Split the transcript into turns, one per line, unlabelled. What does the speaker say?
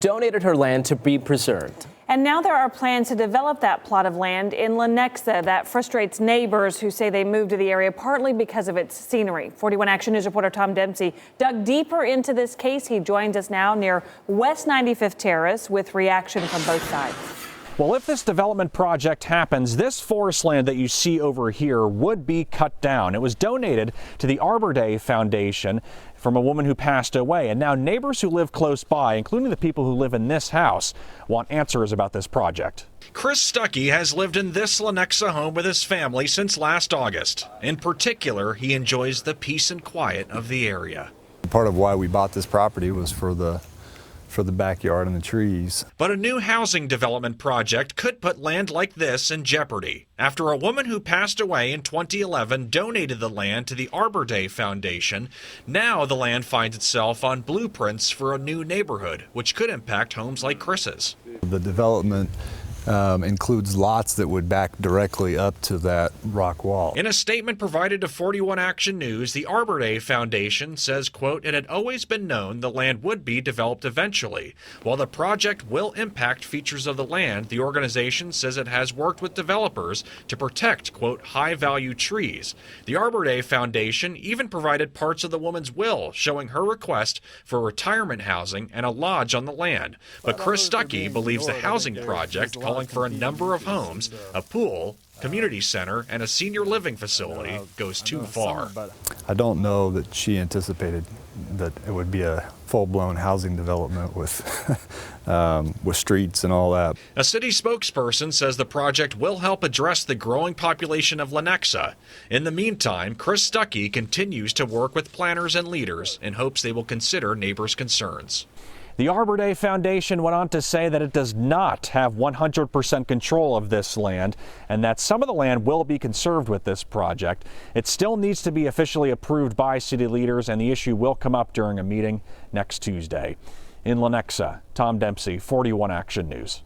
donated her land to be preserved.
And now there are plans to develop that plot of land in Lenexa. That frustrates neighbors who say they moved to the area partly because of its scenery. 41 Action News reporter Tom Dempsey dug deeper into this case. He joins us now near West 95th Terrace with reaction from both sides.
Well, if this development project happens, this forest land that you see over here would be cut down. It was donated to the Arbor Day Foundation from a woman who passed away. And now neighbors who live close by, including the people who live in this house, want answers about this project.
Chris Stuckey has lived in this Lenexa home with his family since last August. In particular, he enjoys the peace and quiet of the area.
Part of why we bought this property was for the backyard and the trees.
But a new housing development project could put land like this in jeopardy after a woman who passed away in 2011 donated the land to the Arbor Day Foundation. Now the land finds itself on blueprints for a new neighborhood, which could impact homes like Chris's.
The development includes lots that would back directly up to that rock wall.
In a statement provided to 41 Action News, the Arbor Day Foundation says, quote, "It had always been known the land would be developed eventually. While the project will impact features of the land, the organization says it has worked with developers to protect, quote, high-value trees. The Arbor Day Foundation even provided parts of the woman's will showing her request for retirement housing and a lodge on the land. But Chris Stuckey believes the housing project, calling for a number of homes, a pool, community center, and a senior living facility, goes too far.
I don't know that she anticipated that it would be a full-blown housing development with with streets and all that.
A city spokesperson says the project will help address the growing population of Lenexa. In the meantime, Chris Stuckey continues to work with planners and leaders in hopes they will consider neighbors' concerns.
The Arbor Day Foundation went on to say that it does not have 100% control of this land and that some of the land will be conserved with this project. It still needs to be officially approved by city leaders, and the issue will come up during a meeting next Tuesday. In Lenexa, Tom Dempsey, 41 Action News.